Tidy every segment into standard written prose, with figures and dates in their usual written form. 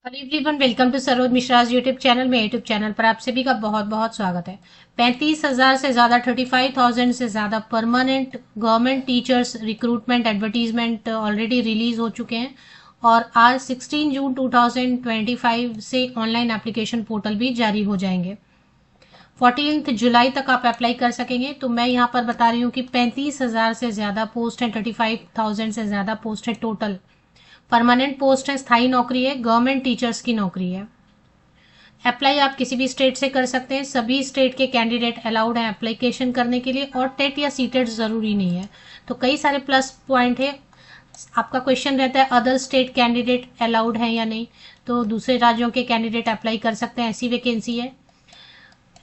Hello everyone, welcome to Saroj Mishra's YouTube channel में। YouTube channel पर आप सभी का बहुत बहुत स्वागत है। 35,000 से ज़्यादा 35,000 से ज़्यादा permanent government teachers recruitment advertisement already release हो चुके हैं और आज 16 जून 2025 से ऑनलाइन एप्लीकेशन पोर्टल भी जारी हो जाएंगे। 14 जुलाई तक आप अप्लाई कर सकेंगे। तो मैं यहाँ पर बता रही हूँ कि 35,000 से ज़्यादा पोस्ट हैं, 35,000 से ज़्यादा पोस्ट है टोटल। परमानेंट पोस्ट है, स्थायी नौकरी है, गवर्नमेंट टीचर्स की नौकरी है। अप्लाई आप किसी भी स्टेट से कर सकते हैं। सभी स्टेट के कैंडिडेट अलाउड हैं एप्लीकेशन करने के लिए और टेट या सीटेट ज़रूरी नहीं है। तो कई सारे प्लस पॉइंट है। आपका क्वेश्चन रहता है अदर स्टेट कैंडिडेट अलाउड हैं या नहीं, तो दूसरे राज्यों के कैंडिडेट अप्लाई कर सकते हैं, ऐसी वैकेंसी है।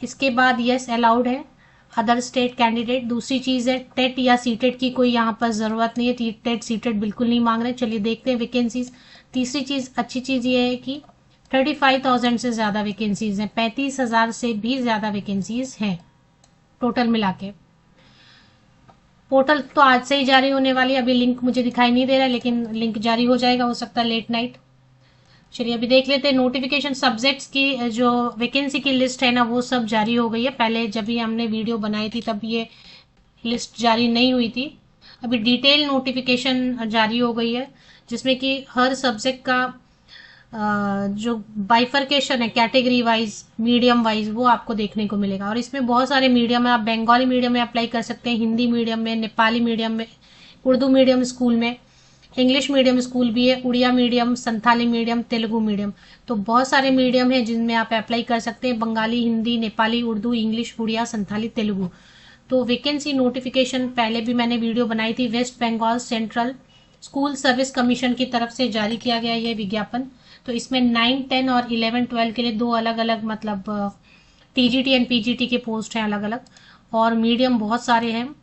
इसके बाद यस अलाउड है अदर स्टेट कैंडिडेट। दूसरी चीज़ है टेट या सीटेट की कोई यहाँ पर ज़रूरत नहीं है, टेट सीटेट बिल्कुल नहीं मांग रहे। चलिए देखते हैं वैकेंसीज। तीसरी चीज़, अच्छी चीज़ ये है कि 35,000 से ज़्यादा वैकेंसीज हैं, 35,000 से भी ज़्यादा वैकेंसीज हैं टोटल मिला के। पोर्टल तो आज से ही जारी होने वाली है। अभी लिंक मुझे दिखाई नहीं दे रहा है, लेकिन लिंक जारी हो जाएगा, हो सकता है लेट नाइट। चलिए अभी देख लेते हैं नोटिफिकेशन। सब्जेक्ट्स की जो वैकेंसी की लिस्ट है ना, वो सब जारी हो गई है। पहले जब भी हमने वीडियो बनाई थी तब ये लिस्ट जारी नहीं हुई थी। अभी डिटेल नोटिफिकेशन जारी हो गई है, जिसमें कि हर सब्जेक्ट का जो बाइफरकेशन है कैटेगरी वाइज, मीडियम वाइज, वो आपको देखने को मिलेगा। और इसमें बहुत सारे मीडियम है। आप बंगाली मीडियम में अप्लाई कर सकते हैं, हिंदी मीडियम में, नेपाली मीडियम में, उर्दू मीडियम स्कूल में, इंग्लिश मीडियम स्कूल भी है, Odia medium, Santhali medium, Telugu medium. तो बहुत सारे मीडियम है जिनमें आप अप्लाई कर सकते हैं। बंगाली, हिंदी, नेपाली, उर्दू, इंग्लिश, उड़िया, संथाली, तेलुगु। तो वैकेंसी नोटिफिकेशन पहले भी मैंने वीडियो बनाई थी। West Bengal central school service commission की तरफ से जारी किया गया ये विज्ञापन। तो इसमें 9, 10 और 11, 12 के लिए दो अलग अलग मतलब टीजीटी एंड पीजीटी के पोस्ट हैं अलग अलग, और मीडियम बहुत सारे हैं।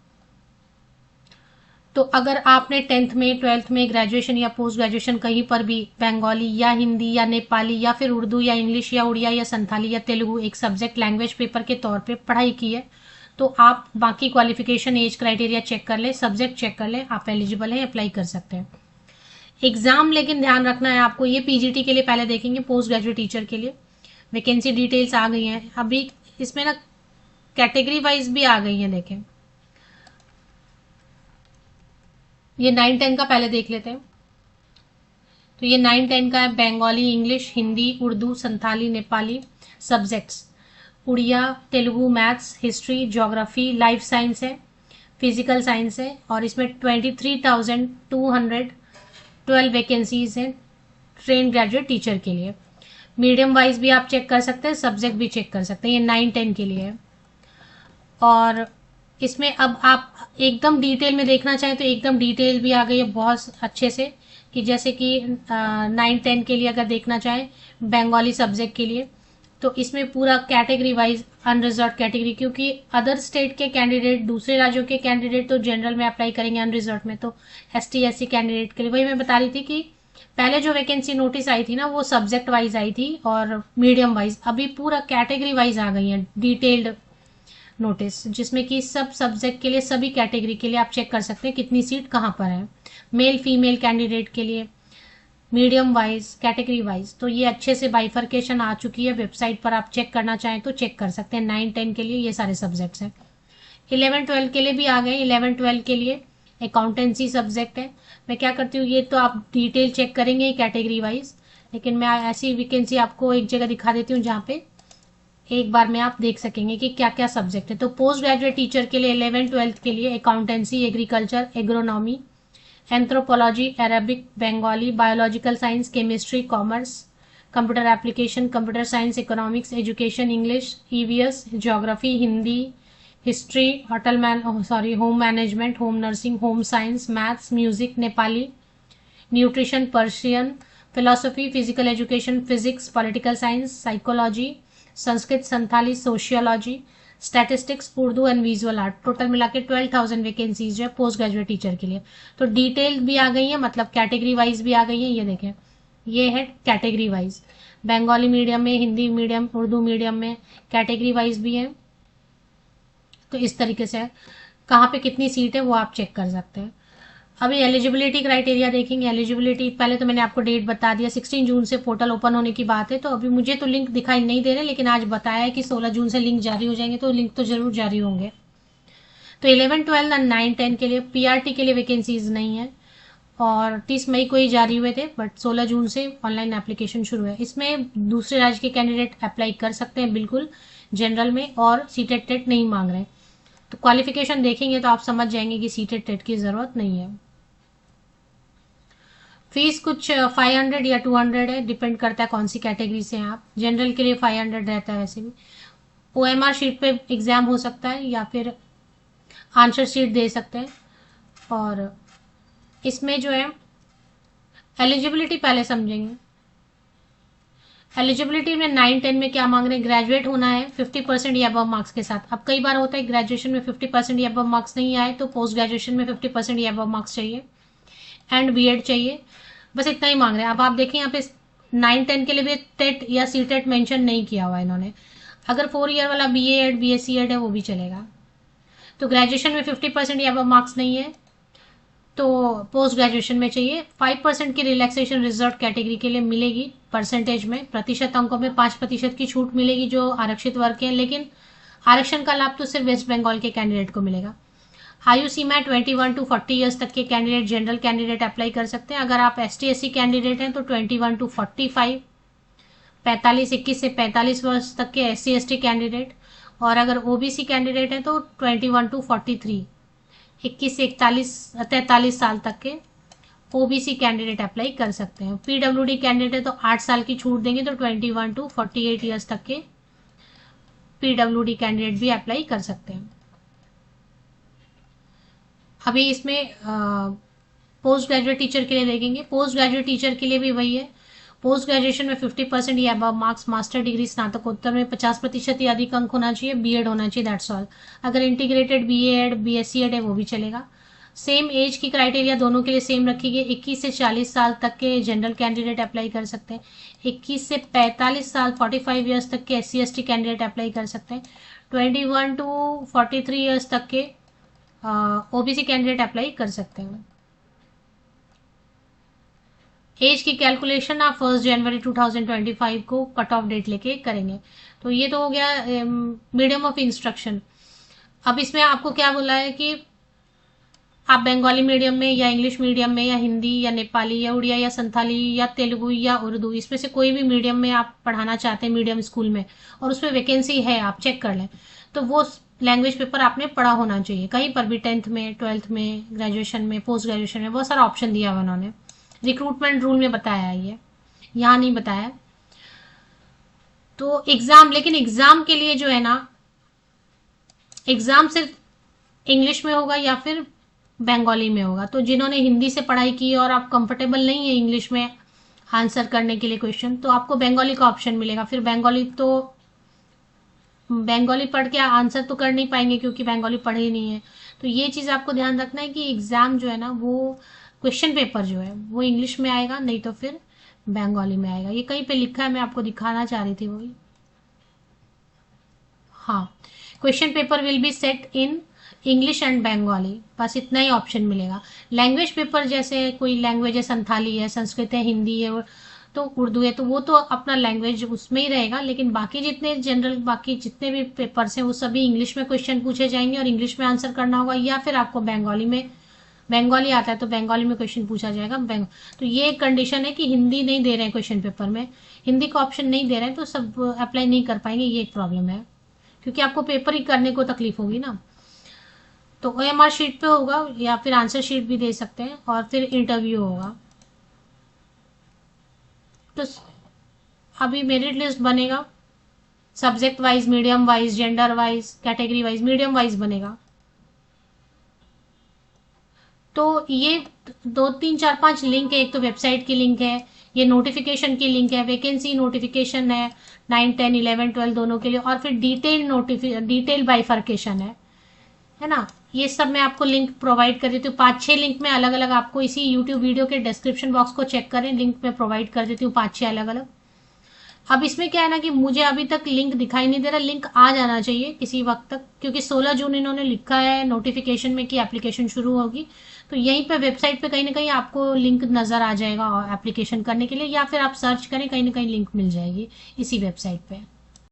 तो अगर आपने 10th में, 12th में, ग्रेजुएशन या पोस्ट ग्रेजुएशन कहीं पर भी बंगाली या हिंदी या नेपाली या फिर उर्दू या इंग्लिश या उड़िया या संथाली या तेलुगु एक सब्जेक्ट लैंग्वेज पेपर के तौर पे पढ़ाई की है, तो आप बाकी क्वालिफिकेशन, एज क्राइटेरिया चेक कर लें, सब्जेक्ट चेक कर लें, आप एलिजिबल हैं, अप्लाई कर सकते हैं। एग्जाम लेकिन ध्यान रखना है आपको, ये पीजीटी के लिए पहले देखेंगे, पोस्ट ग्रेजुएट टीचर के लिए वैकेंसी डिटेल्स आ गई हैं अभी। इसमें ना कैटेगरी वाइज भी आ गई हैं, देखें। ये 9, 10 का पहले देख लेते हैं। तो ये 9, 10 का है। Bengali, English, Hindi, Urdu, Santhali, Nepali subjects, Odia, Telugu, maths, history, geography, life science है, फिजिकल साइंस है। और इसमें 23,212 वैकेंसीज हैं ट्रेन ग्रेजुएट टीचर के लिए। मीडियम वाइज भी आप चेक कर सकते हैं, सब्जेक्ट भी चेक कर सकते हैं। ये 9, 10 के लिए है। और इसमें अब आप एकदम डिटेल में देखना चाहें तो एकदम डिटेल भी आ गई है बहुत अच्छे से, कि जैसे कि 9, 10 के लिए अगर देखना चाहें बंगाली सब्जेक्ट के लिए, तो इसमें पूरा कैटेगरी वाइज अनरिजर्व कैटेगरी, क्योंकि अदर स्टेट के कैंडिडेट, दूसरे राज्यों के कैंडिडेट तो जनरल में अप्लाई करेंगे, अनरिजर्व में तो ST SC कैंडिडेट के लिए। वही मैं बता रही थी कि पहले जो वैकेंसी नोटिस आई थी ना, वो सब्जेक्ट वाइज आई थी और मीडियम वाइज। अभी पूरा कैटेगरी वाइज आ गई है डिटेल्ड नोटिस, जिसमें कि सब सब्जेक्ट के लिए, सभी कैटेगरी के लिए आप चेक कर सकते हैं कितनी सीट कहाँ पर है, मेल फीमेल कैंडिडेट के लिए, मीडियम वाइज, कैटेगरी वाइज। तो ये अच्छे से बाइफरकेशन आ चुकी है। वेबसाइट पर आप चेक करना चाहें तो चेक कर सकते हैं। 9, 10 के लिए ये सारे सब्जेक्ट्स हैं। 11, 12 के लिए भी आ गए। 11, 12 के लिए अकाउंटेंसी सब्जेक्ट है। मैं क्या करती हूँ, ये तो आप डिटेल चेक करेंगे कैटेगरी वाइज, लेकिन मैं ऐसी वैकेंसी आपको एक जगह दिखा देती हूँ जहाँ पे एक बार में आप देख सकेंगे कि क्या क्या सब्जेक्ट है। तो पोस्ट ग्रेजुएट टीचर के लिए 11, 12 के लिए accountancy, agriculture, agronomy, anthropology, Arabic, Bengali, biological science, chemistry, commerce, computer application, computer science, economics, education, English, EVS, geography, Hindi, history, home management, home nursing, home science, maths, music, Nepali, nutrition, Persian, philosophy, physical education, physics, political science, psychology, Sanskrit, Santhali, sociology, statistics, Urdu and visual art. Total मिला के 12,000 vacancies जो है post graduate teacher के लिए। तो detail भी आ गई है, मतलब कैटेगरी वाइज भी आ गई है। ये देखें, ये है कैटेगरी वाइज, बंगाली मीडियम में, हिंदी मीडियम, उर्दू मीडियम में, कैटेगरी वाइज भी है। तो इस तरीके से कहाँ पे कितनी सीट है वो आप चेक कर सकते हैं। अभी एलिजिबिलिटी क्राइटेरिया देखेंगे। एलिजिबिलिटी पहले तो मैंने आपको डेट बता दिया, 16 जून से पोर्टल ओपन होने की बात है। तो अभी मुझे तो लिंक दिखाई नहीं दे रहे, लेकिन आज बताया है कि 16 जून से लिंक जारी हो जाएंगे, तो लिंक तो जरूर जारी होंगे। तो 11, 12 और 9, 10 के लिए पीआरटी के लिए वैकेंसीज नहीं है, और 30 मई को ही जारी हुए थे, बट 16 जून से ऑनलाइन एप्लीकेशन शुरू है। इसमें दूसरे राज्य के कैंडिडेट अप्लाई कर सकते हैं बिल्कुल जनरल में, और सीटेट टेट नहीं मांग रहे। तो क्वालिफिकेशन देखेंगे तो आप समझ जाएंगे कि सीटेट टेट की जरूरत नहीं है। फीस कुछ 500 या 200 है, डिपेंड करता है कौन सी कैटेगरी से हैं आप। जनरल के लिए 500 रहता है वैसे भी। ओएमआर शीट पे एग्जाम हो सकता है, या फिर आंसर शीट दे सकते हैं। और इसमें जो है एलिजिबिलिटी पहले समझेंगे। एलिजिबिलिटी में 9, 10 में क्या मांग रहे हैं, ग्रेजुएट होना है 50% या अबव मार्क्स के साथ। अब कई बार होता है ग्रेजुएशन में 50% या अबव मार्क्स नहीं आए, तो पोस्ट ग्रेजुएशन में 50% या अबव मार्क्स चाहिए, एंड बीएड चाहिए। बस इतना ही मांग रहे हैं। अब आप देखें यहाँ पे 9, 10 के लिए भी टेट या सी टेट मैंशन नहीं किया हुआ इन्होंने। अगर 4 ईयर वाला BA एड BSc एड है वो भी चलेगा। तो ग्रेजुएशन में 50% या अबव मार्क्स नहीं है, तो पोस्ट ग्रेजुएशन में चाहिए। 5% की रिलैक्सेशन रिजर्व कैटेगरी के लिए मिलेगी परसेंटेज में, प्रतिशत अंकों में 5% की छूट मिलेगी जो आरक्षित वर्ग के हैं, लेकिन आरक्षण का लाभ तो सिर्फ वेस्ट बंगाल के कैंडिडेट को मिलेगा। आयु सीमा 21 to 40 ईयर्स तक के कैंडिडेट, जनरल कैंडिडेट अप्लाई कर सकते हैं। अगर आप ST/SC कैंडिडेट हैं तो 21 to 45, 21 से 45 वर्ष तक के SC/ST कैंडिडेट, और अगर OBC कैंडिडेट हैं तो 21 to 43, 21 से 43 साल तक के OBC कैंडिडेट अप्लाई कर सकते हैं। PWD कैंडिडेट है तो 8 साल की छूट देंगे, तो 21 to 48 ईयर्स तक के PWD कैंडिडेट भी अप्लाई कर सकते हैं। अभी इसमें पोस्ट ग्रेजुएट टीचर के लिए देखेंगे। पोस्ट ग्रेजुएट टीचर के लिए भी वही है, पोस्ट ग्रेजुएशन में 50% या अबव मार्क्स, मास्टर डिग्री स्नातकोत्तर में 50% या अधिक अंक होना चाहिए, बीएड होना चाहिए, दैट्स ऑल। अगर integrated BA Ed BSc Ed है वो भी चलेगा। सेम एज की क्राइटेरिया दोनों के लिए सेम रखी गई। 21 से 40 साल तक के जनरल कैंडिडेट अप्लाई कर सकते हैं। 21 से 45 साल 45 ईयर्स तक के SC/ST कैंडिडेट अप्लाई कर सकते हैं। 21 to 43 ईयर्स तक के OBC कैंडिडेट अप्लाई कर सकते हैं। एज की कैलकुलेशन आप 1 जनवरी 2025 को कट ऑफ डेट लेके करेंगे। तो ये तो हो गया मीडियम ऑफ इंस्ट्रक्शन। अब इसमें आपको क्या बोला है कि आप बंगाली मीडियम में या इंग्लिश मीडियम में या हिंदी या नेपाली या उड़िया या संथाली या तेलुगु या उर्दू, इसमें से कोई भी मीडियम में आप पढ़ाना चाहते हैं मीडियम स्कूल में, और उसमें वैकेंसी है, आप चेक कर लें, तो वो लैंग्वेज पेपर आपने पढ़ा होना चाहिए कहीं पर भी, 10th में, 12th में, ग्रेजुएशन में, पोस्ट ग्रेजुएशन में, बहुत सारा ऑप्शन दिया हुआ उन्होंने। रिक्रूटमेंट रूल में बताया है, ये यहाँ नहीं बताया। तो एग्जाम, लेकिन एग्जाम के लिए जो है ना, एग्जाम सिर्फ इंग्लिश में होगा या फिर बंगाली में होगा। तो जिन्होंने हिंदी से पढ़ाई की और आप कंफर्टेबल नहीं है इंग्लिश में आंसर करने के लिए क्वेश्चन, तो आपको बंगाली का ऑप्शन मिलेगा। फिर बंगाली पढ़ के आंसर तो कर नहीं पाएंगे क्योंकि बंगाली पढ़े ही नहीं है। तो ये चीज आपको ध्यान रखना है कि एग्जाम जो है ना, वो क्वेश्चन पेपर जो है वो इंग्लिश में आएगा, नहीं तो फिर बंगाली में आएगा। ये कहीं पे लिखा है, मैं आपको दिखाना चाह रही थी वही। हाँ, question paper will be set in English and Bengali, बस इतना ही ऑप्शन मिलेगा। लैंग्वेज पेपर जैसे कोई लैंग्वेज है, संथाली है, संस्कृत है, हिंदी है, तो उर्दू है, तो वो तो अपना लैंग्वेज उसमें ही रहेगा। लेकिन बाकी जितने जनरल, बाकी जितने भी पेपर्स हैं वो सभी इंग्लिश में क्वेश्चन पूछे जाएंगे और इंग्लिश में आंसर करना होगा, या फिर आपको बंगाली आता है तो बंगाली में क्वेश्चन पूछा जाएगा। तो ये एक कंडीशन है कि हिंदी नहीं दे रहे हैं क्वेश्चन पेपर में, हिंदी का ऑप्शन नहीं दे रहे हैं, तो सब अप्लाई नहीं कर पाएंगे, ये एक प्रॉब्लम है, क्योंकि आपको पेपर ही करने को तकलीफ होगी ना। तो OMR शीट पे होगा, या फिर आंसर शीट भी दे सकते हैं, और फिर इंटरव्यू होगा। तो अभी मेरिट लिस्ट बनेगा subject wise, medium wise, gender wise, category wise, medium wise बनेगा। तो ये 2, 3, 4, 5 लिंक है। एक तो वेबसाइट की लिंक है, ये नोटिफिकेशन की लिंक है, वैकेंसी नोटिफिकेशन है 9, 10, 11, 12 दोनों के लिए, और फिर डिटेल बाइफर्केशन है ना। ये सब मैं आपको लिंक प्रोवाइड कर देती हूँ। 5-6 लिंक में अलग अलग आपको इसी यूट्यूब वीडियो के डिस्क्रिप्शन बॉक्स को चेक करें, लिंक में प्रोवाइड कर देती हूँ 5-6 अलग अलग। अब इसमें क्या है ना कि मुझे अभी तक लिंक दिखाई नहीं दे रहा, लिंक आ जाना चाहिए किसी वक्त तक, क्योंकि 16 जून इन्होंने लिखा है नोटिफिकेशन में कि एप्लीकेशन शुरू होगी। तो यहीं पे वेबसाइट पे कहीं ना कहीं आपको लिंक नज़र आ जाएगा एप्लीकेशन करने के लिए, या फिर आप सर्च करें कहीं ना कहीं लिंक मिल जाएगी इसी वेबसाइट पे।